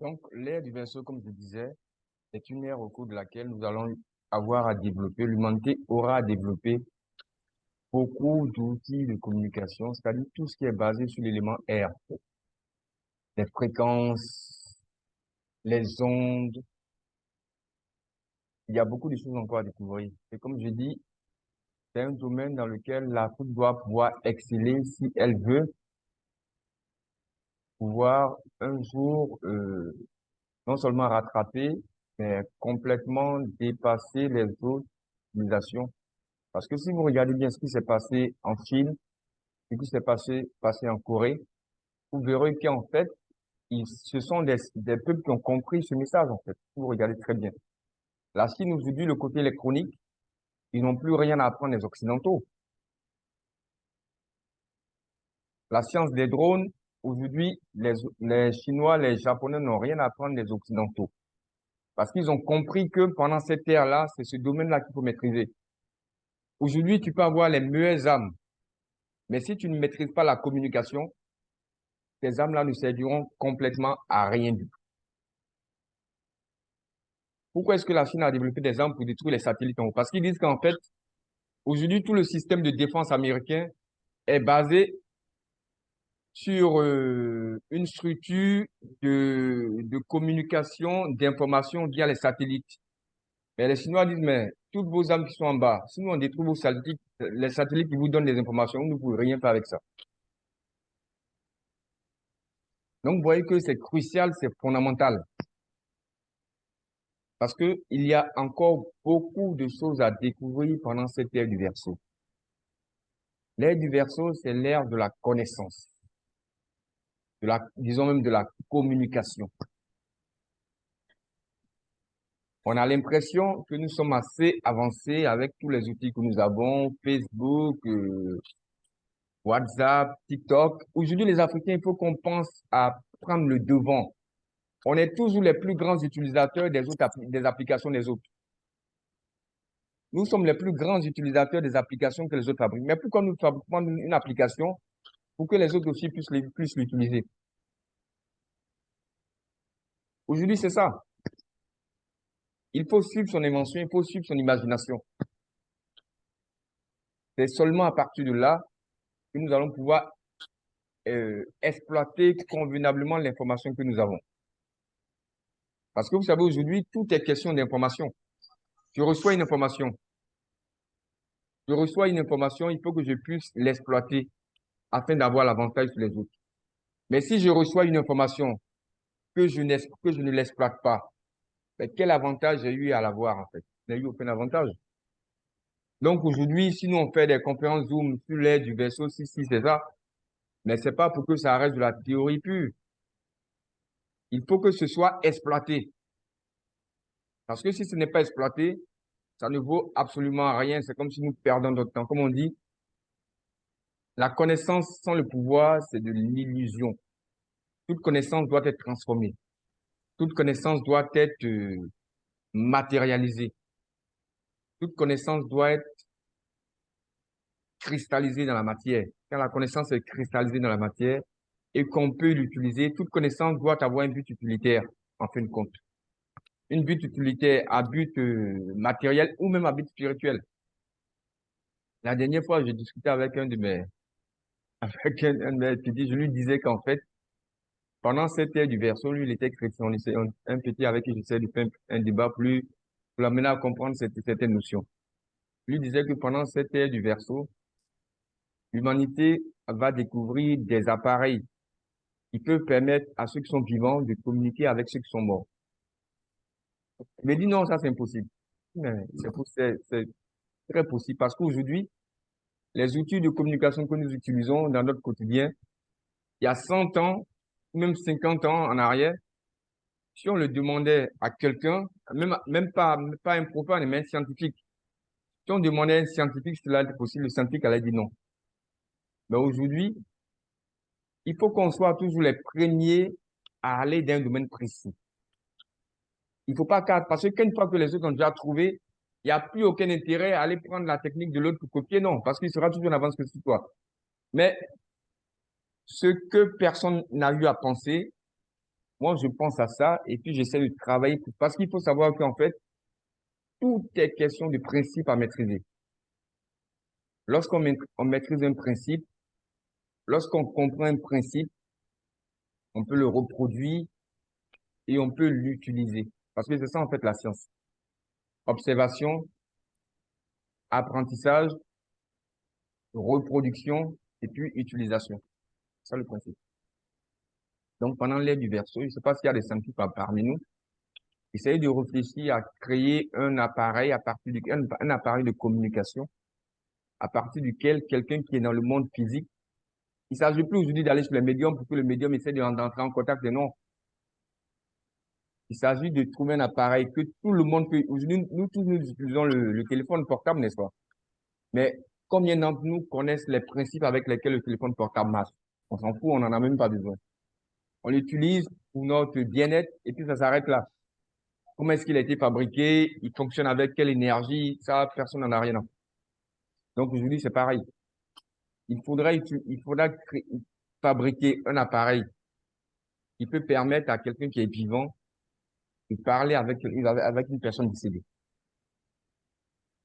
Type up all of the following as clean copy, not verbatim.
Donc, l'ère du vaisseau, comme je disais, est une ère au cours de laquelle nous allons avoir à développer, l'humanité aura à développer beaucoup d'outils de communication, c'est-à-dire tout ce qui est basé sur l'élément air, les fréquences, les ondes. Il y a beaucoup de choses encore à découvrir. Et comme je dis, c'est un domaine dans lequel l'Afrique doit pouvoir exceller si elle veut pouvoir un jour non seulement rattraper, mais complètement dépasser les autres civilisations. Parce que si vous regardez bien ce qui s'est passé en Chine, ce qui s'est passé en Corée, vous verrez qu'en fait, ce sont des peuples qui ont compris ce message, en fait. Vous regardez très bien. La Chine, aujourd'hui, le côté électronique, ils n'ont plus rien à apprendre des Occidentaux. La science des drones, aujourd'hui, les Chinois, les Japonais n'ont rien à apprendre des Occidentaux. Parce qu'ils ont compris que pendant cette ère-là, c'est ce domaine-là qu'il faut maîtriser. Aujourd'hui, tu peux avoir les meilleures âmes, mais si tu ne maîtrises pas la communication, ces âmes-là ne serviront complètement à rien du tout. Pourquoi est-ce que la Chine a développé des armes pour détruire les satellites en haut? Parce qu'ils disent qu'en fait, aujourd'hui, tout le système de défense américain est basé sur une structure de communication, d'information via les satellites. Mais les Chinois disent, mais toutes vos armes qui sont en bas, si nous on détruit vos satellites, les satellites qui vous donnent des informations, vous ne pouvez rien faire avec ça. Donc, vous voyez que c'est crucial, c'est fondamental. Parce que il y a encore beaucoup de choses à découvrir pendant cette ère du Verseau. L'ère du Verseau, c'est l'ère de la connaissance, disons même de la communication. On a l'impression que nous sommes assez avancés avec tous les outils que nous avons, Facebook, WhatsApp, TikTok. Aujourd'hui, les Africains, il faut qu'on pense à prendre le devant. On est toujours les plus grands utilisateurs des applications des autres. Nous sommes les plus grands utilisateurs des applications que les autres fabriquent. Mais pourquoi nous fabriquons une application pour que les autres aussi puissent l'utiliser? Aujourd'hui, c'est ça. Il faut suivre son invention, il faut suivre son imagination. C'est seulement à partir de là que nous allons pouvoir exploiter convenablement l'information que nous avons. Parce que vous savez, aujourd'hui, tout est question d'information. Je reçois une information. Je reçois une information, il faut que je puisse l'exploiter afin d'avoir l'avantage sur les autres. Mais si je reçois une information que je ne l'exploite pas, ben, quel avantage j'ai eu à l'avoir en fait? Je n'ai eu aucun avantage. Donc aujourd'hui, si nous on fait des conférences Zoom sur l'aide du vaisseau, si, c'est ça, mais c'est pas pour que ça reste de la théorie pure. Il faut que ce soit exploité. Parce que si ce n'est pas exploité, ça ne vaut absolument rien. C'est comme si nous perdons notre temps. Comme on dit, la connaissance sans le pouvoir, c'est de l'illusion. Toute connaissance doit être transformée. Toute connaissance doit être matérialisée. Toute connaissance doit être cristallisée dans la matière. Quand la connaissance est cristallisée dans la matière et qu'on peut l'utiliser, toute connaissance doit avoir un but utilitaire, en fin de compte. Une but utilitaire à but matériel ou même à but spirituel. La dernière fois, j'ai discuté avec avec un de mes étudiants, je lui disais qu'en fait, pendant cette ère du Verseau, lui, il était chrétien. On essaie- un petit avec qui j'essaie de faire un débat pour l'amener à comprendre certaines notions. Lui disait que pendant cette ère du Verseau, l'humanité va découvrir des appareils qui peuvent permettre à ceux qui sont vivants de communiquer avec ceux qui sont morts. Il me dit non, ça c'est impossible. Mais c'est très possible parce qu'aujourd'hui, les outils de communication que nous utilisons dans notre quotidien, il y a 100 ans, même 50 ans en arrière, si on le demandait à quelqu'un, même pas un profane, mais un scientifique, si on demandait à un scientifique si cela était possible, le scientifique allait dire non. Mais aujourd'hui, il faut qu'on soit toujours les premiers à aller dans un domaine précis. Il faut pas parce qu'une fois que les autres ont déjà trouvé, il n'y a plus aucun intérêt à aller prendre la technique de l'autre pour copier, non, parce qu'il sera toujours en avance que sur toi. Mais ce que personne n'a eu à penser, Moi, je pense à ça et puis j'essaie de travailler parce qu'il faut savoir qu'en fait, tout est question de principe à maîtriser. On maîtrise un principe, lorsqu'on comprend un principe, on peut le reproduire et on peut l'utiliser. Parce que c'est ça, en fait, la science. Observation, apprentissage, reproduction et puis utilisation. C'est ça le principe. Donc, pendant l'ère du Verseau, je ne sais pas s'il y a des scientifiques parmi nous, essayez de réfléchir à créer un appareil à partir un appareil de communication à partir duquel quelqu'un qui est dans le monde physique, il ne s'agit plus aujourd'hui d'aller sur le médium pour que le médium essaie d'entrer en contact. Non, il s'agit de trouver un appareil que tout le monde peut. Aujourd'hui, nous tous, nous utilisons le téléphone portable, n'est-ce pas? Mais combien d'entre nous connaissent les principes avec lesquels le téléphone portable marche? On s'en fout, on n'en a même pas besoin. On l'utilise pour notre bien-être et puis ça s'arrête là. Comment est-ce qu'il a été fabriqué? Il fonctionne avec quelle énergie? Ça, personne n'en a rien à foutre. Donc aujourd'hui, c'est pareil. Il faudra fabriquer un appareil qui peut permettre à quelqu'un qui est vivant de parler avec une personne décédée.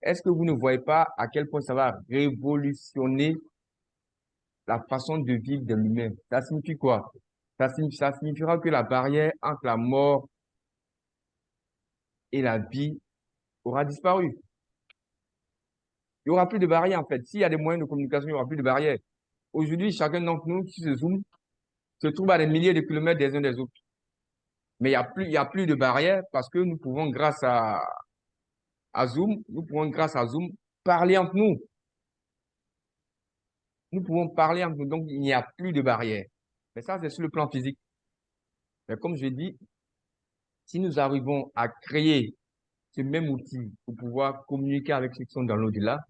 Est-ce que vous ne voyez pas à quel point ça va révolutionner la façon de vivre de l'humain? Ça signifie quoi? Ça signifiera que la barrière entre la mort et la vie aura disparu. Il n'y aura plus de barrière, en fait. S'il y a des moyens de communication, il n'y aura plus de barrière. Aujourd'hui, chacun d'entre nous qui se zoome se trouve à des milliers de kilomètres des uns des autres. Mais il y a plus de barrière parce que nous pouvons, grâce à Zoom, nous pouvons, grâce à Zoom, parler entre nous. Nous pouvons parler entre nous. Donc, il n'y a plus de barrière. Mais ça, c'est sur le plan physique. Mais comme je dis, si nous arrivons à créer ce même outil pour pouvoir communiquer avec ceux qui sont dans l'au-delà,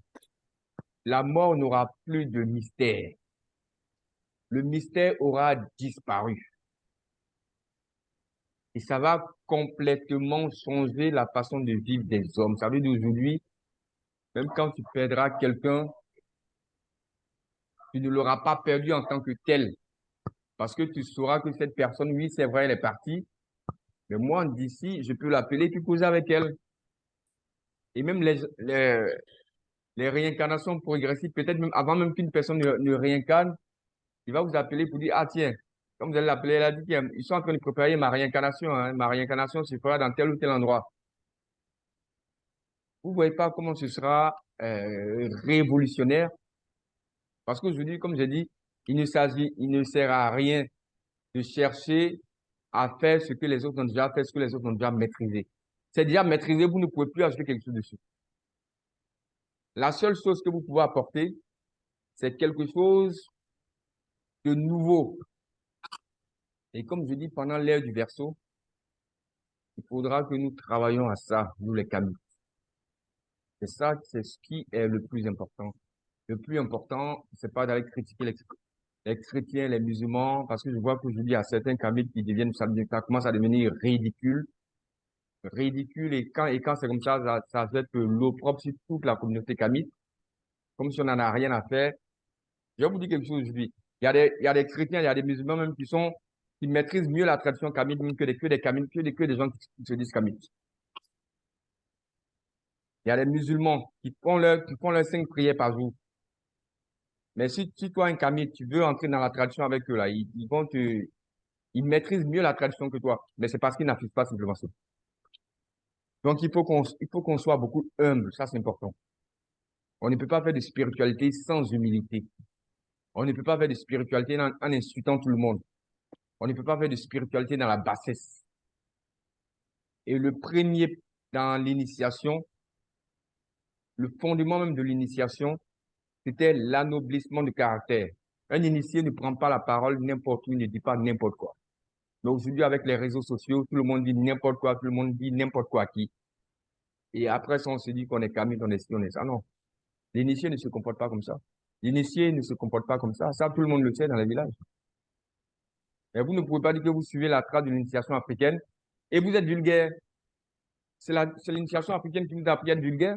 la mort n'aura plus de mystère. Le mystère aura disparu. Et ça va complètement changer la façon de vivre des hommes. Ça veut dire aujourd'hui, même quand tu perdras quelqu'un, tu ne l'auras pas perdu en tant que tel. Parce que tu sauras que cette personne, oui, c'est vrai, elle est partie. Mais moi, d'ici, je peux l'appeler puis causer avec elle. Et même les réincarnations progressives, peut-être même avant même qu'une personne ne réincarne, il va vous appeler pour dire, ah tiens, comme vous allez l'appeler, elle a dit, tiens, ils sont en train de préparer ma réincarnation. Hein. Ma réincarnation se fera dans tel ou tel endroit. Vous voyez pas comment ce sera révolutionnaire. Parce qu'aujourd'hui, comme j'ai dit, il ne sert à rien de chercher à faire ce que les autres ont déjà fait, ce que les autres ont déjà maîtrisé. C'est déjà maîtrisé, vous ne pouvez plus ajouter quelque chose dessus. La seule chose que vous pouvez apporter, c'est quelque chose de nouveau. Et comme je dis, pendant l'ère du Verseau, il faudra que nous travaillions à ça, nous les Camus. C'est ça, c'est ce qui est le plus important. Le plus important, c'est pas d'aller critiquer les chrétiens, les musulmans, parce que je vois qu'aujourd'hui, il y a certains Camus qui deviennent, ça commence à devenir ridicule. Ridicule, et quand c'est comme ça jette l'opprobre sur toute la communauté Camite, comme si on n'en a rien à faire. Je vais vous dire quelque chose aujourd'hui. Il y a des chrétiens, il y a des musulmans même qui maîtrisent mieux la tradition Camite que des gens qui se disent Camite. Il y a des musulmans qui font leurs 5 prières par jour. Mais si toi, un Camite, tu veux entrer dans la tradition avec eux, là, ils maîtrisent mieux la tradition que toi. Mais c'est parce qu'ils n'affichent pas simplement ça. Donc, il faut qu'on soit beaucoup humble. Ça, c'est important. On ne peut pas faire de spiritualité sans humilité. On ne peut pas faire de spiritualité en insultant tout le monde. On ne peut pas faire de spiritualité dans la bassesse. Et le premier dans l'initiation, le fondement même de l'initiation, c'était l'anoblissement du caractère. Un initié ne prend pas la parole n'importe où, il ne dit pas n'importe quoi. Mais aujourd'hui, avec les réseaux sociaux, tout le monde dit n'importe quoi, tout le monde dit n'importe quoi à qui. Et après ça, on se dit qu'on est Camille, on est ci, on est ça. Non. L'initié ne se comporte pas comme ça. L'initié ne se comporte pas comme ça. Ça, tout le monde le sait dans les villages. Mais vous ne pouvez pas dire que vous suivez la trace de l'initiation africaine et vous êtes vulgaire. C'est l'initiation africaine qui vous a appris à être vulgaire.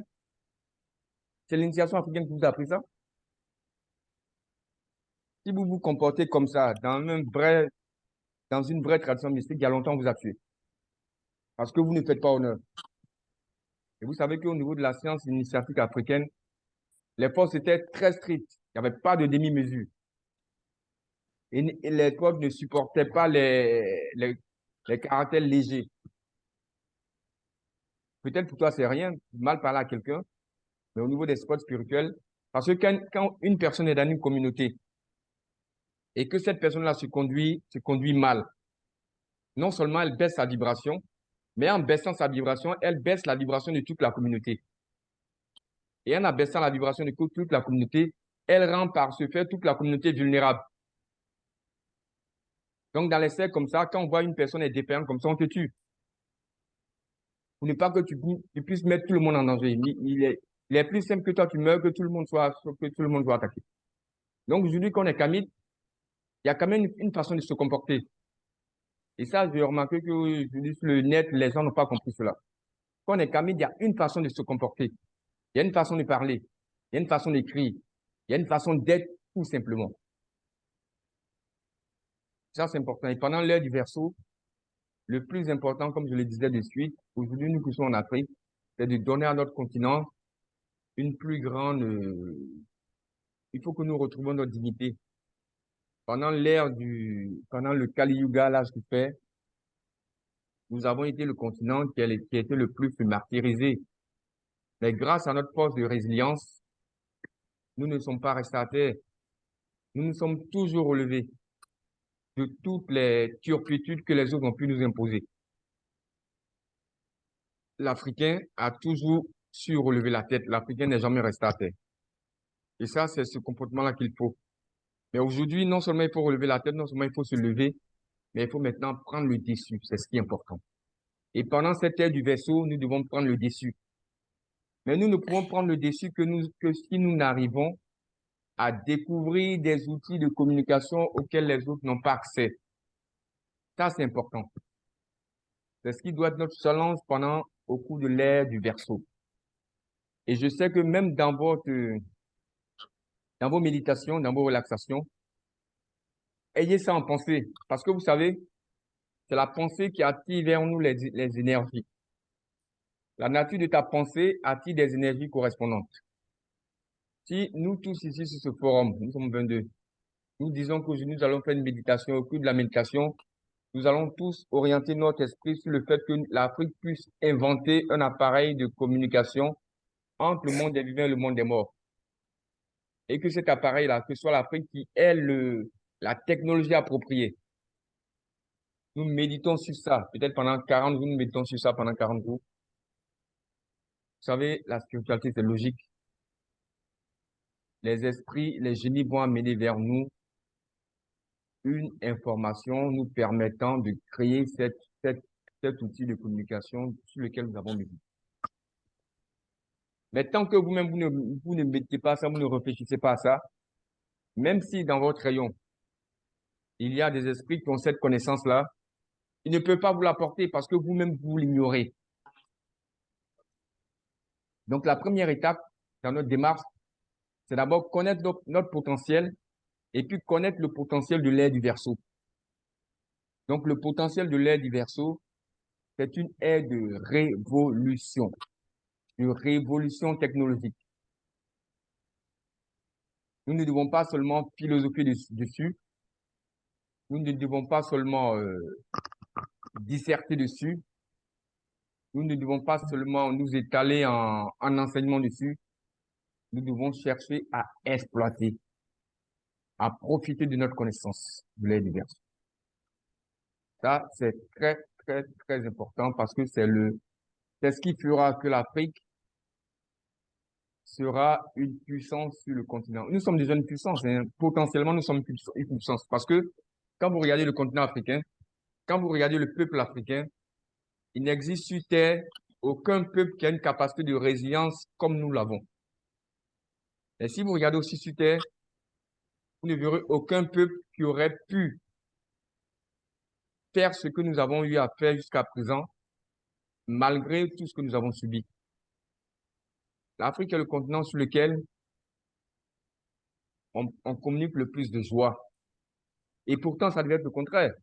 C'est l'initiation africaine qui vous a appris ça. Si vous vous comportez comme ça, dans un vrai dans une vraie tradition mystique, il y a longtemps, on vous a tué. Parce que vous ne faites pas honneur. Et vous savez qu'au niveau de la science initiatique africaine, les forces étaient très strictes. Il n'y avait pas de demi-mesure. Et les peuples ne supportaient pas les caractères légers. Peut-être pour toi, c'est rien, mal parler à quelqu'un, mais au niveau des sports spirituels, parce que quand une personne est dans une communauté et que cette personne-là se conduit mal, non seulement elle baisse sa vibration, mais en baissant sa vibration, elle baisse la vibration de toute la communauté. Et en abaissant la vibration de toute la communauté, elle rend par ce fait toute la communauté vulnérable. Donc, dans les cercles comme ça, quand on voit une personne est défaillante comme ça, on te tue. Pour ne pas que tu puisses mettre tout le monde en danger. Il est plus simple que toi, tu meurs, que tout le monde soit attaqué. Donc, aujourd'hui, quand on est Kamid, il y a quand même une façon de se comporter. Et ça, j'ai remarqué que aujourd'hui, sur le net, les gens n'ont pas compris cela. Quand on est Kamid, il y a une façon de se comporter. Il y a une façon de parler. Il y a une façon d'écrire. Il y a une façon d'être, tout simplement. Ça, c'est important. Et pendant l'heure du verseau, le plus important, comme je le disais de suite, aujourd'hui, nous qui sommes en Afrique, c'est de donner à notre continent une plus grande, il faut que nous retrouvions notre dignité. Pendant le Kali Yuga, l'âge du fer, nous avons été le continent qui a été le plus martyrisé. Mais grâce à notre force de résilience, nous ne sommes pas restés à terre. Nous nous sommes toujours relevés de toutes les turpitudes que les autres ont pu nous imposer. L'Africain a toujours su relever la tête. L'Africain n'est jamais resté à terre. Et ça, c'est ce comportement-là qu'il faut. Mais aujourd'hui, non seulement il faut relever la tête, non seulement il faut se lever, mais il faut maintenant prendre le dessus. C'est ce qui est important. Et pendant cette ère du vaisseau, nous devons prendre le dessus. Mais nous ne pouvons prendre le dessus que si nous n'arrivons à découvrir des outils de communication auxquels les autres n'ont pas accès. Ça, c'est important. C'est ce qui doit être notre challenge au cours de l'ère du verseau. Et je sais que même dans vos méditations, dans vos relaxations, ayez ça en pensée. Parce que vous savez, c'est la pensée qui attire vers nous les énergies. La nature de ta pensée attire des énergies correspondantes. Si nous tous ici sur ce forum, nous sommes 22, nous disons qu'aujourd'hui nous allons faire une méditation, au cours de la méditation, nous allons tous orienter notre esprit sur le fait que l'Afrique puisse inventer un appareil de communication entre le monde des vivants et le monde des morts. Et que cet appareil-là, que ce soit l'Afrique qui ait la technologie appropriée. Nous méditons sur ça, peut-être pendant 40 jours, nous méditons sur ça pendant 40 jours. Vous savez, la spiritualité, c'est logique. Les esprits, les génies vont amener vers nous une information nous permettant de créer cet outil de communication sur lequel nous avons médité. Mais tant que vous-même, vous ne méditez pas ça, vous ne réfléchissez pas à ça, même si dans votre rayon, il y a des esprits qui ont cette connaissance-là, ils ne peuvent pas vous l'apporter parce que vous-même, vous l'ignorez. Donc, la première étape dans notre démarche, c'est d'abord connaître notre potentiel et puis connaître le potentiel de l'ère du Verseau. Donc, le potentiel de l'ère du Verseau, c'est une ère de révolution technologique. Nous ne devons pas seulement philosopher dessus, nous ne devons pas seulement disserter dessus, nous ne devons pas seulement nous étaler en enseignement dessus, nous devons chercher à exploiter, à profiter de notre connaissance de l'ère du Verseau. Ça, c'est très, très, très important parce que c'est ce qui fera que l'Afrique sera une puissance sur le continent. Nous sommes déjà une puissance, hein. Potentiellement, nous sommes une puissance parce que quand vous regardez le continent africain, quand vous regardez le peuple africain, il n'existe sur Terre aucun peuple qui a une capacité de résilience comme nous l'avons. Et si vous regardez aussi sur Terre, vous ne verrez aucun peuple qui aurait pu faire ce que nous avons eu à faire jusqu'à présent, malgré tout ce que nous avons subi. L'Afrique est le continent sur lequel on communique le plus de joie. Et pourtant, ça devait être le contraire.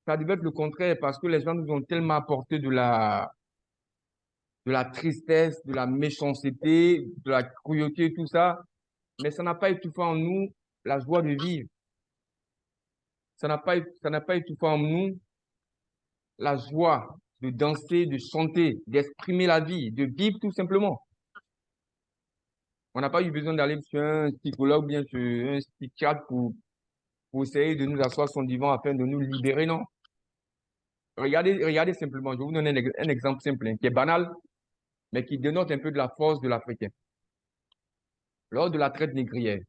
Ça devait être le contraire parce que les gens nous ont tellement apporté de la tristesse, de la méchanceté, de la cruauté, tout ça. Mais ça n'a pas étouffé en nous la joie de vivre. Ça n'a pas étouffé en nous la joie de danser, de chanter, d'exprimer la vie, de vivre tout simplement. On n'a pas eu besoin d'aller sur un psychologue ou bien sur un psychiatre pour essayer de nous asseoir son divan afin de nous libérer, non. Regardez simplement, je vais vous donner un exemple simple, hein, qui est banal, mais qui dénote un peu de la force de l'Africain. Lors de la traite négrière,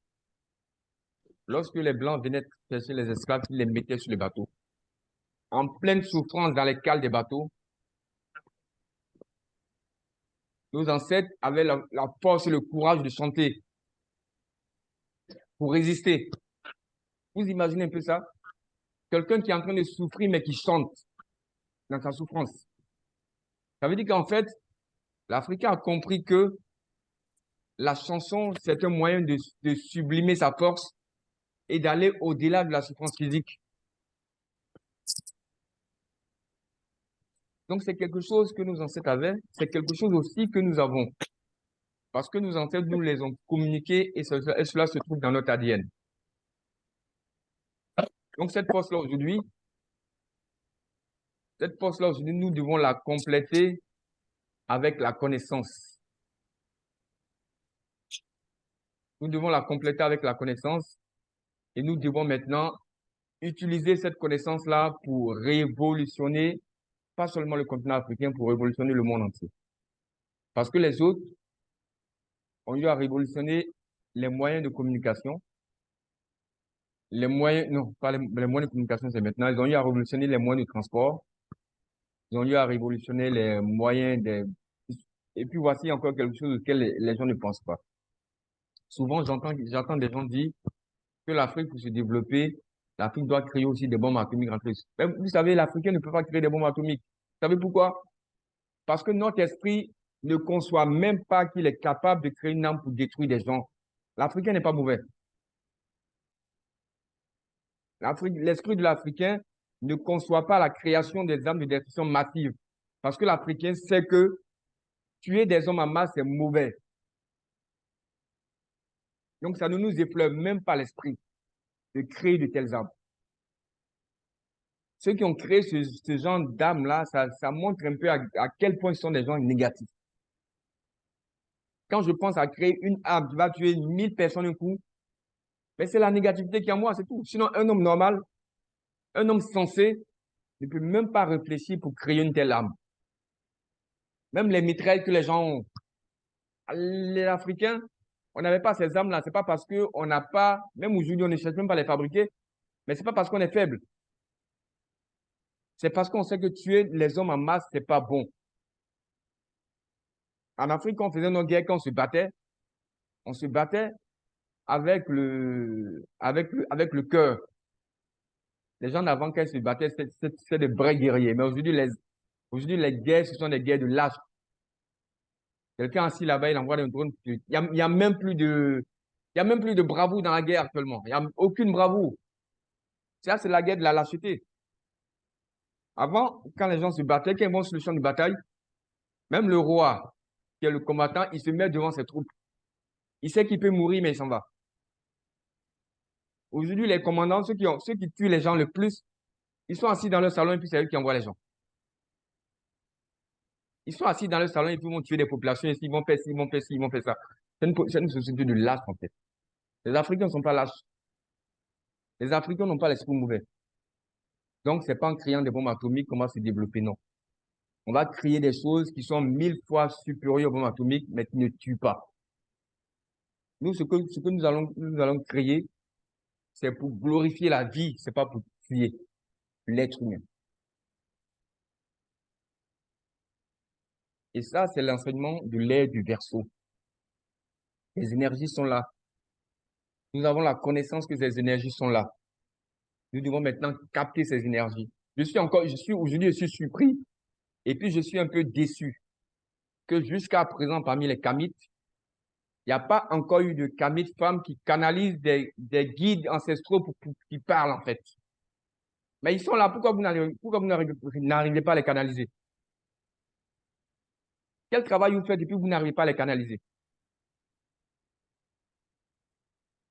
lorsque les Blancs venaient chercher les esclaves, ils les mettaient sur les bateaux. En pleine souffrance dans les cales des bateaux, nos ancêtres avaient la force et le courage de chanter pour résister. Vous imaginez un peu ça? Quelqu'un qui est en train de souffrir, mais qui chante dans sa souffrance. Ça veut dire qu'en fait, l'Africain a compris que la chanson, c'est un moyen de sublimer sa force et d'aller au-delà de la souffrance physique. Donc, c'est quelque chose que nos ancêtres avaient, c'est quelque chose aussi que nous avons. Parce que nos ancêtres nous les ont communiqués et cela se trouve dans notre ADN. Donc, cette force-là aujourd'hui, nous devons la compléter avec la connaissance. Nous devons la compléter avec la connaissance et nous devons maintenant utiliser cette connaissance-là pour révolutionner, pas seulement le continent africain, pour révolutionner le monde entier. Parce que les autres ont eu à révolutionner les moyens de communication, les moyens, non, pas les moyens de communication, c'est maintenant, ils ont eu à révolutionner les moyens de transport, ils ont eu à révolutionner les moyens des... Et puis voici encore quelque chose auquel les gens ne pensent pas. Souvent, j'entends des gens dire que l'Afrique, pour se développer, l'Afrique doit créer aussi des bombes atomiques entre eux. Mais vous savez, l'Africain ne peut pas créer des bombes atomiques. Vous savez pourquoi? Parce que notre esprit ne conçoit même pas qu'il est capable de créer une arme pour détruire des gens. L'Africain n'est pas mauvais. L'esprit de l'Africain ne conçoit pas la création des armes de destruction massive. Parce que l'Africain sait que tuer des hommes en masse, c'est mauvais. Donc, ça ne nous effleure même pas l'esprit de créer de telles armes. Ceux qui ont créé ce genre d'armes-là, ça montre un peu à quel point ce sont des gens négatifs. Quand je pense à créer une arme qui va tuer 1000 personnes d'un coup, mais c'est la négativité qui est en moi, c'est tout. Sinon, un homme normal, un homme sensé, ne peut même pas réfléchir pour créer une telle arme. Même les mitraillettes que les gens ont. Les Africains, on n'avait pas ces armes-là. C'est pas parce qu'on n'a pas, même aujourd'hui, on ne cherche même pas à les fabriquer, mais c'est pas parce qu'on est faible. C'est parce qu'on sait que tuer les hommes en masse, c'est pas bon. En Afrique, quand on faisait nos guerres, quand on se battait avec le cœur. Les gens d'avant, quand ils se battaient, c'était des vrais guerriers. Mais aujourd'hui, les guerres, ce sont des guerres de lâches. Quelqu'un assis là-bas, il envoie un drone. Il y a même plus il y a même plus de bravoure dans la guerre actuellement. Il n'y a aucune bravoure. Ça, c'est la guerre de la lâcheté. Avant, quand les gens se battaient, quand ils vont sur le champ de bataille, même le roi, qui est le combattant, il se met devant ses troupes. Il sait qu'il peut mourir, mais il s'en va. Aujourd'hui, les commandants, ceux qui tuent les gens le plus, ils sont assis dans leur salon et puis c'est eux qui envoient les gens. Ils sont assis dans leur salon et puis ils vont tuer des populations ici, ils vont faire ci, ils vont faire ci, ils vont faire ça. C'est une société de lâches, en fait. Les Africains ne sont pas lâches. Les Africains n'ont pas l'esprit mauvais. Donc, c'est pas en créant des bombes atomiques qu'on va se développer, non. On va créer des choses qui sont 1000 fois supérieures aux bombes atomiques, mais qui ne tuent pas. Nous, ce que nous allons créer, c'est pour glorifier la vie, c'est pas pour tuer l'être humain. Et ça, c'est l'enseignement de l'ère du Verseau. Les énergies sont là. Nous avons la connaissance que ces énergies sont là. Nous devons maintenant capter ces énergies. Aujourd'hui, je suis surpris et puis je suis un peu déçu que jusqu'à présent, parmi les kamites, il n'y a pas encore eu de kamites femmes qui canalisent des guides ancestraux qui parlent, en fait. Mais ils sont là, pourquoi vous n'arrivez pas à les canaliser? Quel travail vous faites et puis vous n'arrivez pas à les canaliser?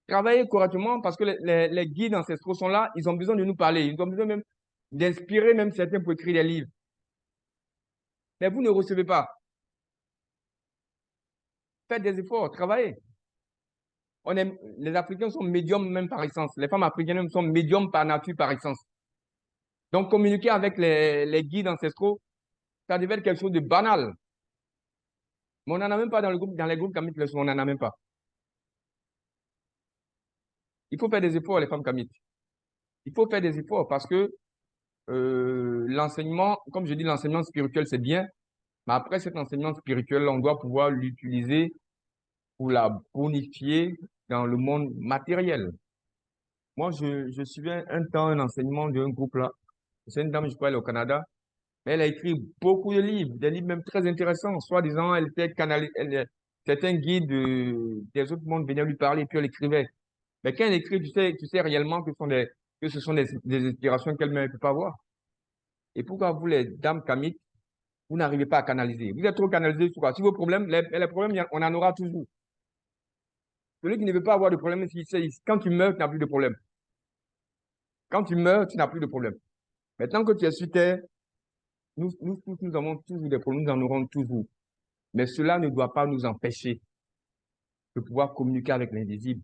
Travaillez correctement parce que les guides ancestraux sont là, ils ont besoin de nous parler, ils ont besoin même d'inspirer même certains pour écrire des livres. Mais vous ne recevez pas. Faites des efforts, travaillez. Les Africains sont médiums même par essence. Les femmes africaines même sont médiums par nature, par essence. Donc, communiquer avec les guides ancestraux, ça devait être quelque chose de banal. Mais on n'en a même pas dans le groupe, dans les groupes Kamit Leçon, on n'en a même pas. Il faut faire des efforts, les femmes Kamit. Il faut faire des efforts parce que l'enseignement, comme je dis, l'enseignement spirituel, c'est bien. Mais après cet enseignement spirituel, on doit pouvoir l'utiliser pour la bonifier dans le monde matériel. Moi, je suivais un temps un enseignement d'un groupe là. C'est une dame, je crois, elle est au Canada. Mais elle a écrit beaucoup de livres, des livres même très intéressants. Soi-disant, elle était canalisée, certains guides des autres mondes venaient lui parler, puis elle écrivait. Mais quand elle écrit, tu sais réellement que ce sont des inspirations qu'elle-même ne peut pas voir. Et pourquoi vous, les dames kamites, vous n'arrivez pas à canaliser? Vous êtes trop canalisés sur quoi? Si vos problèmes, les problèmes, on en aura toujours. Celui qui ne veut pas avoir de problème, quand tu meurs, tu n'as plus de problème. Quand tu meurs, tu n'as plus de problème. Mais tant que tu es sur terre, nous tous, nous avons toujours des problèmes, nous en aurons toujours. Mais cela ne doit pas nous empêcher de pouvoir communiquer avec l'invisible.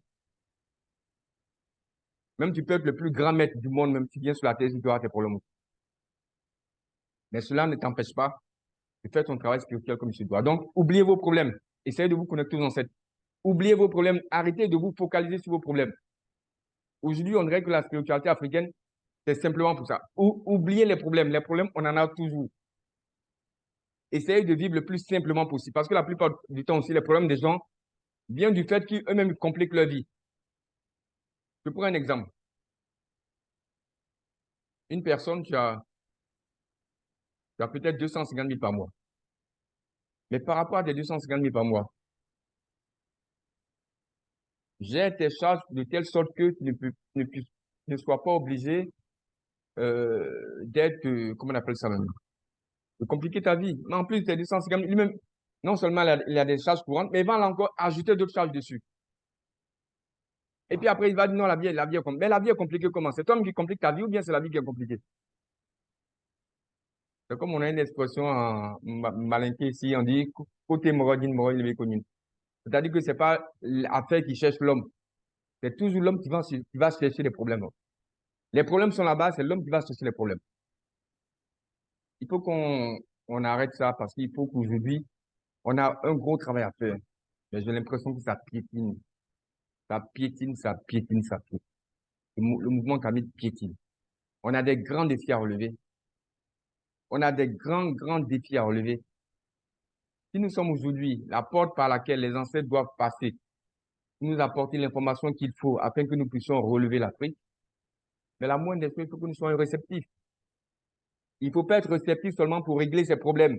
Même tu peux être le plus grand maître du monde, même si tu viens sur la terre, tu dois avoir tes problèmes. Mais cela ne t'empêche pas de faire ton travail spirituel comme tu dois. Donc, oubliez vos problèmes. Essayez de vous connecter aux ancêtres. Oubliez vos problèmes. Arrêtez de vous focaliser sur vos problèmes. Aujourd'hui, on dirait que la spiritualité africaine, c'est simplement pour ça. Oubliez les problèmes. Les problèmes, on en a toujours. Essayez de vivre le plus simplement possible. Parce que la plupart du temps aussi, les problèmes des gens viennent du fait qu'eux-mêmes compliquent leur vie. Je prends un exemple. Une personne, tu as peut-être 250 000 par mois. Mais par rapport à tes 250 000 par mois, j'ai tes charges de telle sorte que tu ne sois pas obligé d'être, comment on appelle ça même, de compliquer ta vie. Mais en plus, tes 250 000, lui-même, non seulement il a des charges courantes, mais il va encore ajouter d'autres charges dessus. Et puis après, il va dire non, la vie est compliquée. Mais la vie est compliquée comment? C'est toi qui complique ta vie ou bien c'est la vie qui est compliquée? C'est comme on a une expression en malinqué ici, on dit côté moro, d'une moro, il est connu. C'est-à-dire que c'est pas l'affaire qui cherche l'homme. C'est toujours l'homme qui va chercher les problèmes. Les problèmes sont là-bas, c'est l'homme qui va chercher les problèmes. Il faut on arrête ça parce qu'il faut qu'aujourd'hui, on a un gros travail à faire. Mais j'ai l'impression que ça piétine. Ça piétine, ça piétine, ça piétine. Le mouvement Kamil piétine. On a des grands défis à relever. On a des grands, grands défis à relever. Si nous sommes aujourd'hui la porte par laquelle les ancêtres doivent passer, nous apporter l'information qu'il faut afin que nous puissions relever l'Afrique, mais la moindre des choses, il faut que nous soyons réceptifs. Il ne faut pas être réceptif seulement pour régler ces problèmes.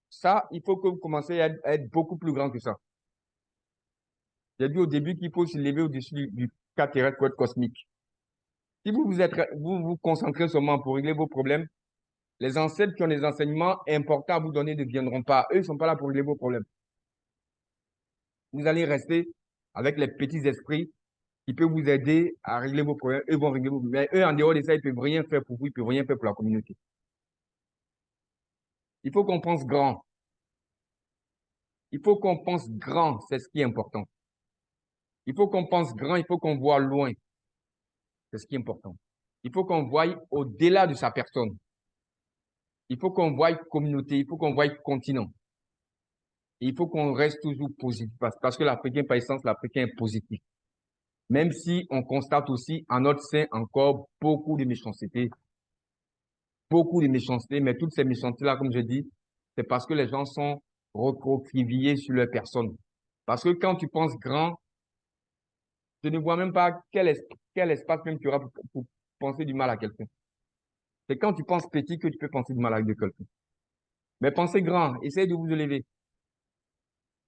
Ça, il faut que vous commenciez à être beaucoup plus grand que ça. J'ai dit au début qu'il faut se lever au-dessus du cas terrestre pour être cosmique. Si vous vous concentrez seulement pour régler vos problèmes, les ancêtres qui ont des enseignements importants à vous donner ne viendront pas. Eux, ils sont pas là pour régler vos problèmes. Vous allez rester avec les petits esprits qui peuvent vous aider à régler vos problèmes. Eux vont régler vos problèmes. Mais eux, en dehors de ça, ils peuvent rien faire pour vous, ils peuvent rien faire pour la communauté. Il faut qu'on pense grand. Il faut qu'on pense grand, c'est ce qui est important. Il faut qu'on pense grand, il faut qu'on voit loin, c'est ce qui est important. Il faut qu'on voie au-delà de sa personne. Il faut qu'on voie communauté, il faut qu'on voie continent. Et il faut qu'on reste toujours positif parce que l'Africain, par essence, l'Africain est positif. Même si on constate aussi en notre sein encore beaucoup de méchanceté, mais toutes ces méchancetés-là, comme je dis, c'est parce que les gens sont recroquevillés sur leur personne. Parce que quand tu penses grand, tu ne vois même pas quel espace même tu auras pour penser du mal à quelqu'un. C'est quand tu penses petit que tu peux penser du mal à quelqu'un. Mais pensez grand, essayez de vous élever.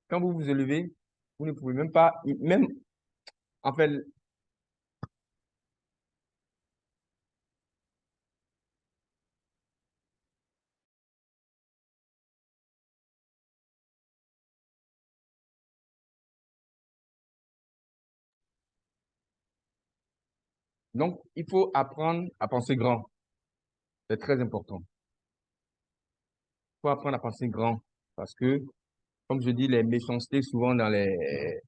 Quand vous vous élevez, vous ne pouvez même pas, même, en fait, Donc, il faut apprendre à penser grand. C'est très important. Il faut apprendre à penser grand parce que, comme je dis, les méchancetés, souvent dans les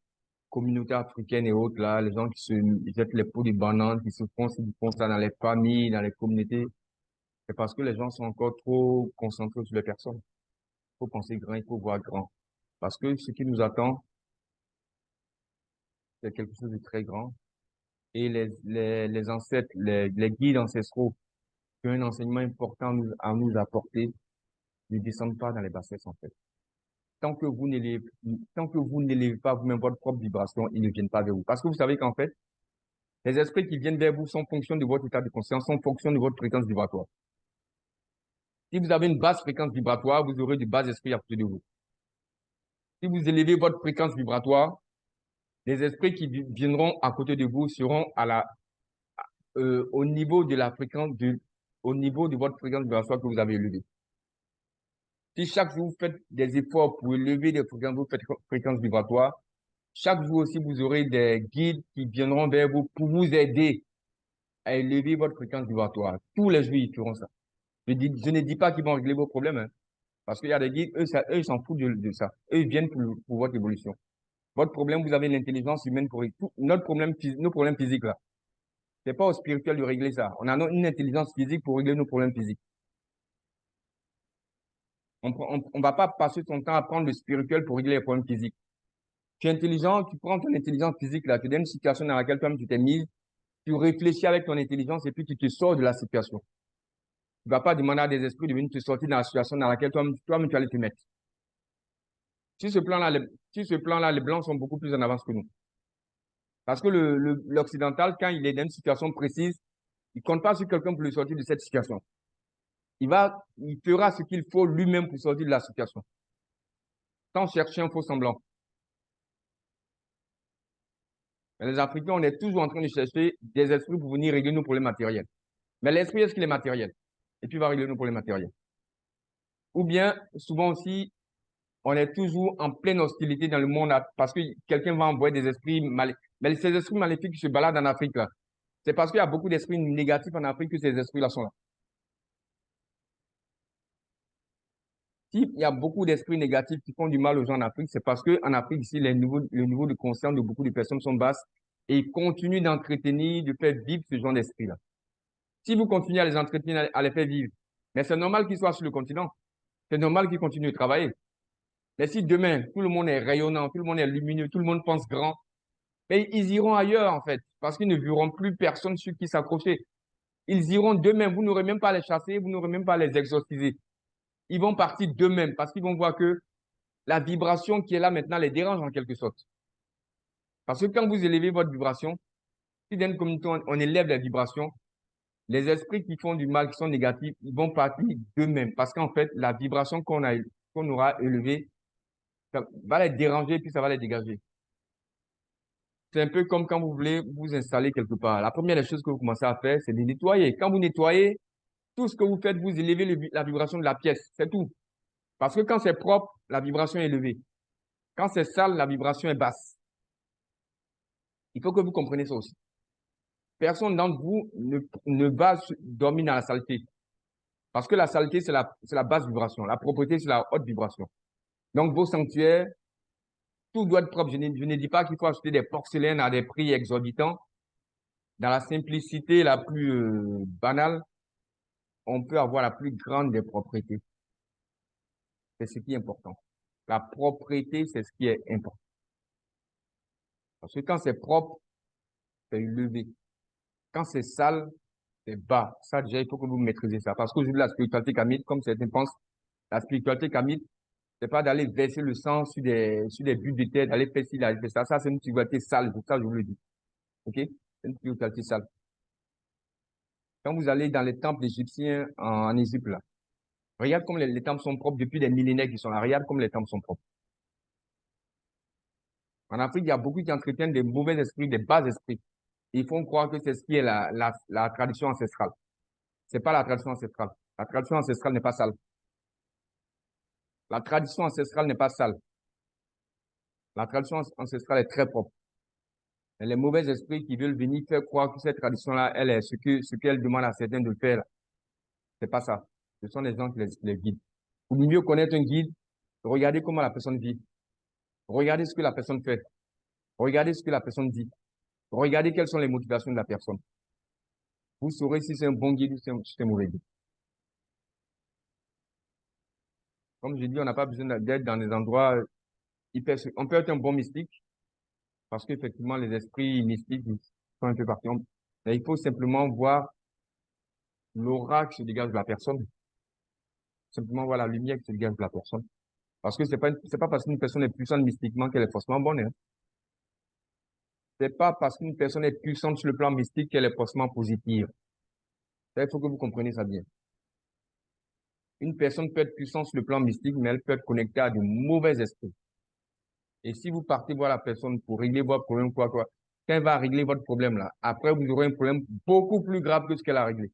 communautés africaines et autres, là, les gens qui se jettent les pots de bananes, qui font ça dans les familles, dans les communautés, c'est parce que les gens sont encore trop concentrés sur les personnes. Il faut penser grand, il faut voir grand. Parce que ce qui nous attend, c'est quelque chose de très grand. Et les ancêtres, les guides ancestraux, qui ont un enseignement important à nous apporter, ne descendent pas dans les bassesses, en fait. Tant que vous n'élevez, tant que vous n'élevez pas vous-même votre propre vibration, ils ne viennent pas vers vous. Parce que vous savez qu'en fait, les esprits qui viennent vers vous sont en fonction de votre état de conscience, sont en fonction de votre fréquence vibratoire. Si vous avez une basse fréquence vibratoire, vous aurez de bas esprits à côté de vous. Si vous élevez votre fréquence vibratoire, les esprits qui viendront à côté de vous seront au niveau de la fréquence au niveau de votre fréquence vibratoire que vous avez élevée. Si chaque jour vous faites des efforts pour élever des fréquences, vos fréquences vibratoires, chaque jour aussi vous aurez des guides qui viendront vers vous pour vous aider à élever votre fréquence vibratoire. Tous les jours, ils feront ça. Je ne dis pas qu'ils vont régler vos problèmes, hein, parce qu'il y a des guides, eux, eux ils s'en foutent de ça. Eux, ils viennent pour votre évolution. Votre problème, vous avez l'intelligence humaine pour notre problème, nos problèmes physiques là. C'est pas au spirituel de régler ça. On a une intelligence physique pour régler nos problèmes physiques. On va pas passer son temps à prendre le spirituel pour régler les problèmes physiques. Tu es intelligent, tu prends ton intelligence physique là, tu donnes une situation dans laquelle toi-même tu t'es mis, tu réfléchis avec ton intelligence et puis tu te sors de la situation. Tu vas pas demander à des esprits de venir te sortir dans la situation dans laquelle toi-même tu allais te mettre. Sur ce plan-là, les Blancs sont beaucoup plus en avance que nous. Parce que l'Occidental, quand il est dans une situation précise, il compte pas sur quelqu'un pour le sortir de cette situation. Il fera ce qu'il faut lui-même pour sortir de la situation. Sans chercher un faux semblant. Mais les Africains, on est toujours en train de chercher des esprits pour venir régler nos problèmes matériels. Mais l'esprit, est-ce qu'il est matériel? Et puis, il va régler nos problèmes matériels. Ou bien, souvent aussi, on est toujours en pleine hostilité dans le monde parce que quelqu'un va envoyer des esprits maléfiques. Mais ces esprits maléfiques qui se baladent en Afrique, là, c'est parce qu'il y a beaucoup d'esprits négatifs en Afrique que ces esprits-là sont là. S'il y a beaucoup d'esprits négatifs qui font du mal aux gens en Afrique, c'est parce qu'en Afrique, ici, le niveau de conscience de beaucoup de personnes sont basses et ils continuent d'entretenir, de faire vivre ce genre d'esprit-là. Si vous continuez à les entretenir, à les faire vivre, mais c'est normal qu'ils soient sur le continent. C'est normal qu'ils continuent de travailler. Mais si demain, tout le monde est rayonnant, tout le monde est lumineux, tout le monde pense grand, mais ils iront ailleurs, en fait, parce qu'ils ne verront plus personne sur qui s'accrocher. Ils iront d'eux-mêmes. Vous n'aurez même pas à les chasser, vous n'aurez même pas à les exorciser. Ils vont partir d'eux-mêmes parce qu'ils vont voir que la vibration qui est là maintenant les dérange en quelque sorte. Parce que quand vous élevez votre vibration, si dans une communauté on élève la vibration, les esprits qui font du mal, qui sont négatifs, ils vont partir d'eux-mêmes. Parce qu'en fait, la vibration qu'on aura élevée, ça va les déranger puis ça va les dégager. C'est un peu comme quand vous voulez vous installer quelque part. La première des choses que vous commencez à faire, c'est de nettoyer. Quand vous nettoyez, tout ce que vous faites, vous élevez la vibration de la pièce. C'est tout. Parce que quand c'est propre, la vibration est élevée. Quand c'est sale, la vibration est basse. Il faut que vous compreniez ça aussi. Personne d'entre vous ne va dormir dans la saleté. Parce que la saleté, c'est la basse vibration. La propreté, c'est la haute vibration. Donc, vos sanctuaires, tout doit être propre. Je ne dis pas qu'il faut acheter des porcelaines à des prix exorbitants. Dans la simplicité la plus banale, on peut avoir la plus grande des propriétés. C'est ce qui est important. La propreté, c'est ce qui est important. Parce que quand c'est propre, c'est élevé. Quand c'est sale, c'est bas. Ça, déjà, il faut que vous maîtrisez ça. Parce qu'aujourd'hui, la spiritualité kamite, comme certains pensent, la spiritualité kamite, c'est pas d'aller verser le sang sur des buts de terre, d'aller faire ci, d'aller faire ça. Ça, c'est une spiritualité sale. Pour ça, je vous le dis. OK? C'est une spiritualité sale. Quand vous allez dans les temples égyptiens en Égypte, là, regarde comme les temples sont propres depuis des millénaires qui sont là. Regarde comme les temples sont propres. En Afrique, il y a beaucoup qui entretiennent des mauvais esprits, des bas esprits. Ils font croire que c'est ce qui est la tradition ancestrale. C'est pas la tradition ancestrale. La tradition ancestrale n'est pas sale. La tradition ancestrale n'est pas sale. La tradition ancestrale est très propre. Les mauvais esprits qui veulent venir faire croire que cette tradition-là, elle est ce qu'elle demande à certains de faire. C'est pas ça. Ce sont les gens qui les guident. Pour mieux connaître un guide, regardez comment la personne vit. Regardez ce que la personne fait. Regardez ce que la personne dit. Regardez quelles sont les motivations de la personne. Vous saurez si c'est un bon guide ou si c'est un mauvais guide. Comme je dis, on n'a pas besoin d'être dans des endroits hyper... On peut être un bon mystique parce qu'effectivement, les esprits mystiques ils sont un peu partout. Mais il faut simplement voir l'aura qui se dégage de la personne. Simplement voir la lumière qui se dégage de la personne. Parce que c'est pas parce qu'une personne est puissante mystiquement qu'elle est forcément bonne, hein. C'est pas parce qu'une personne est puissante sur le plan mystique qu'elle est forcément positive. Ça, il faut que vous compreniez ça bien. Une personne peut être puissante sur le plan mystique, mais elle peut être connectée à de mauvais esprits. Et si vous partez voir la personne pour régler votre problème, quoi, quand elle va régler votre problème là, après vous aurez un problème beaucoup plus grave que ce qu'elle a réglé.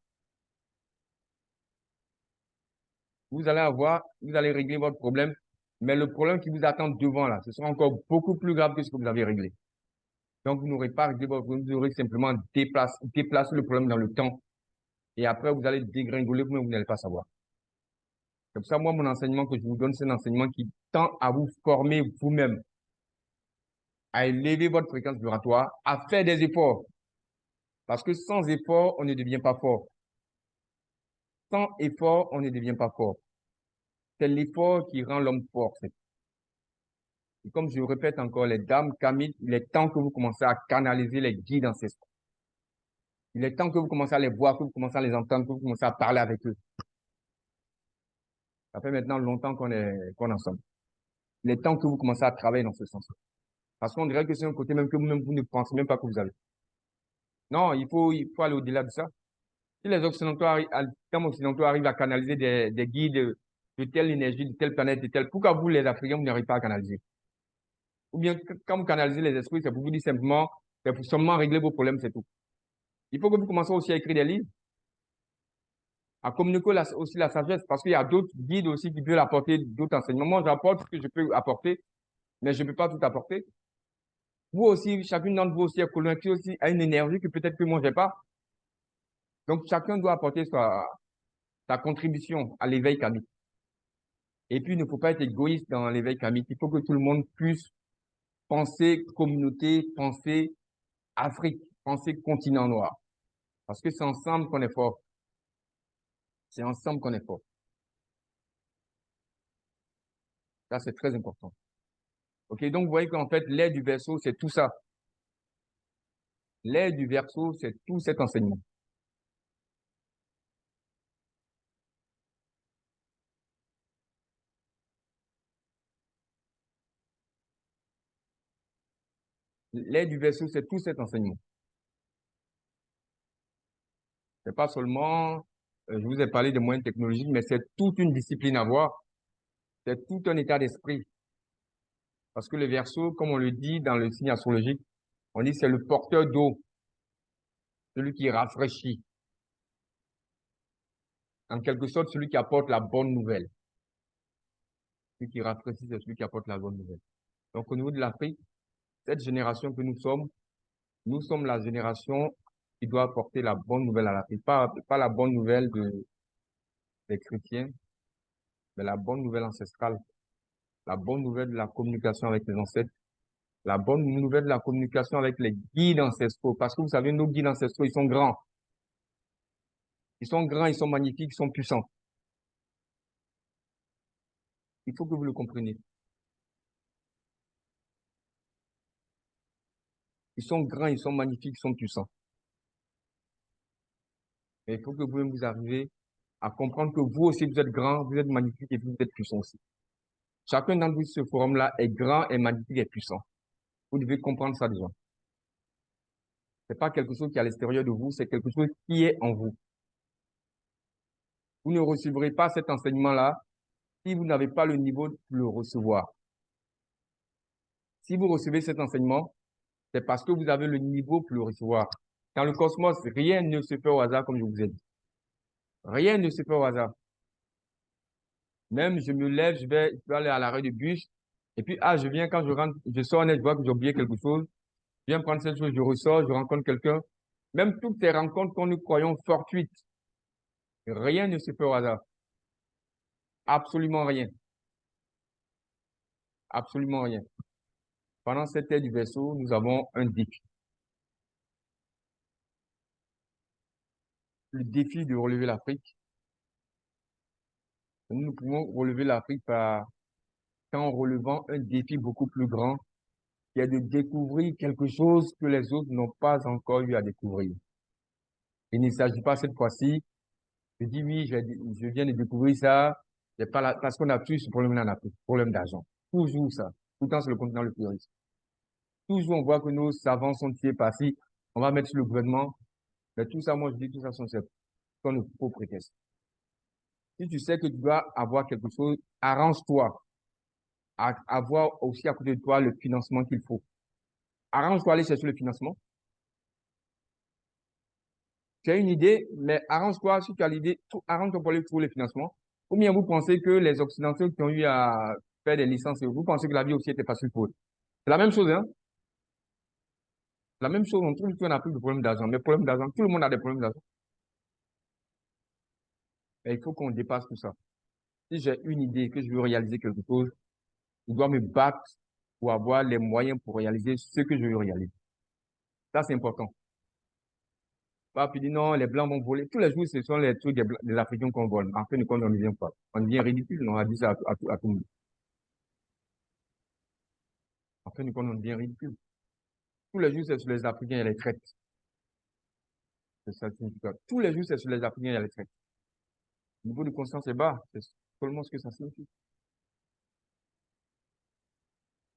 Vous allez régler votre problème, mais le problème qui vous attend devant là, ce sera encore beaucoup plus grave que ce que vous avez réglé. Donc, vous n'aurez pas réglé votre problème, vous aurez simplement déplacé le problème dans le temps. Et après, vous allez dégringoler, vous-même, vous n'allez pas savoir. C'est pour ça, moi, mon enseignement que je vous donne, c'est un enseignement qui tend à vous former vous-même, à élever votre fréquence vibratoire, à faire des efforts. Parce que sans effort, on ne devient pas fort. Sans effort, on ne devient pas fort. C'est l'effort qui rend l'homme fort. Et comme je le répète encore, les dames kamites, il est temps que vous commencez à canaliser les guides ancestraux. Il est temps que vous commencez à les voir, que vous commencez à les entendre, que vous commencez à parler avec eux. Ça fait maintenant longtemps qu'on est ensemble. Il est temps que vous commencez à travailler dans ce sens. Parce qu'on dirait que c'est un côté même que vous-même, vous ne pensez même pas que vous avez. Non, il faut aller au-delà de ça. Si les Occidentaux comme Occidentaux arrivent à canaliser des guides de telle énergie, de telle planète, de telle, pourquoi vous, les Africains, vous n'arrivez pas à canaliser? Ou bien, quand vous canalisez les esprits, c'est pour vous dire simplement, c'est pour seulement régler vos problèmes, c'est tout. Il faut que vous commenciez aussi à écrire des livres, à communiquer aussi la sagesse, parce qu'il y a d'autres guides aussi qui peuvent apporter d'autres enseignements. Moi, j'apporte ce que je peux apporter, mais je ne peux pas tout apporter. Vous aussi, chacune d'entre vous aussi est connecté aussi à une énergie que peut-être que moi, j'ai pas. Donc, chacun doit apporter sa contribution à l'éveil karmique. Et puis, il ne faut pas être égoïste dans l'éveil karmique. Il faut que tout le monde puisse penser communauté, penser Afrique, penser continent noir. Parce que c'est ensemble qu'on est fort. C'est ensemble qu'on est fort. Ça, c'est très important. OK, donc vous voyez qu'en fait, l'air du verso, c'est tout ça. L'air du verso, c'est tout cet enseignement. L'air du verso, c'est tout cet enseignement. C'est pas seulement, je vous ai parlé de moyens technologiques, mais c'est toute une discipline à voir. C'est tout un état d'esprit. Parce que le verso, comme on le dit dans le signe astrologique, on dit c'est le porteur d'eau, celui qui rafraîchit. En quelque sorte, celui qui apporte la bonne nouvelle. Celui qui rafraîchit, c'est celui qui apporte la bonne nouvelle. Donc, au niveau de l'Afrique, cette génération que nous sommes la génération qui doit apporter la bonne nouvelle à l'Afrique. Pas la bonne nouvelle des chrétiens, mais la bonne nouvelle ancestrale. La bonne nouvelle de la communication avec les ancêtres. La bonne nouvelle de la communication avec les guides ancestraux. Parce que vous savez, nos guides ancestraux, ils sont grands. Ils sont grands, ils sont magnifiques, ils sont puissants. Il faut que vous le compreniez. Ils sont grands, ils sont magnifiques, ils sont puissants. Mais il faut que vous-même vous arrivez à comprendre que vous aussi, vous êtes grand, vous êtes magnifique et vous êtes puissant aussi. Chacun d'entre vous, ce forum-là, est grand, est magnifique et puissant. Vous devez comprendre ça déjà. C'est pas quelque chose qui est à l'extérieur de vous, c'est quelque chose qui est en vous. Vous ne recevrez pas cet enseignement-là si vous n'avez pas le niveau de le recevoir. Si vous recevez cet enseignement, c'est parce que vous avez le niveau pour le recevoir. Dans le cosmos, rien ne se fait au hasard, comme je vous ai dit. Rien ne se fait au hasard. Même je me lève, je vais aller à l'arrêt de bus, et puis, je viens, quand je rentre, je sors net, je vois que j'ai oublié quelque chose. Je viens prendre cette chose, je ressors, je rencontre quelqu'un. Même toutes ces rencontres qu'on nous croyons fortuites, rien ne se fait au hasard. Absolument rien. Absolument rien. Pendant cette ère du vaisseau, nous avons un défi. Le défi de relever l'Afrique. Nous pouvons relever l'Afrique en relevant un défi beaucoup plus grand, qui est de découvrir quelque chose que les autres n'ont pas encore eu à découvrir. Il ne s'agit pas cette fois-ci de dire oui, je viens de découvrir ça, c'est pas parce qu'on a tous ce problème en Afrique, problème d'argent. Toujours ça. Pourtant, c'est le continent le plus riche. Toujours, on voit que nos savants sont tués par-ci, on va mettre sur le gouvernement. Mais tout ça, moi, je dis, tout ça sont de faux prétextes. Si tu sais que tu dois avoir quelque chose, arrange-toi à avoir aussi à côté de toi le financement qu'il faut. Arrange-toi à aller chercher le financement. Tu as une idée, mais arrange-toi, si tu as l'idée, arrange-toi pour aller trouver le financement. Ou bien vous pensez que les Occidentaux qui ont eu à faire des licences, vous pensez que la vie aussi était facile pour eux. C'est la même chose, hein? La même chose, on trouve qu'on a plus de problèmes d'argent. Mais problèmes d'argent, tout le monde a des problèmes d'argent. Et il faut qu'on dépasse tout ça. Si j'ai une idée, que je veux réaliser quelque chose, je dois me battre pour avoir les moyens pour réaliser ce que je veux réaliser. Ça, c'est important. Pas puis dire non, les Blancs vont voler. Tous les jours, ce sont les trucs des Africains qu'on vole. En fin de compte, on devient quoi? On devient ridicule. On a dit ça à tout le monde. En fin de compte, on devient ridicule. Tous les jours, c'est sur les Africains et les traites. C'est ça le significat. Tous les jours, c'est sur les Africains et les traites. Le niveau de conscience est bas. C'est seulement ce que ça signifie.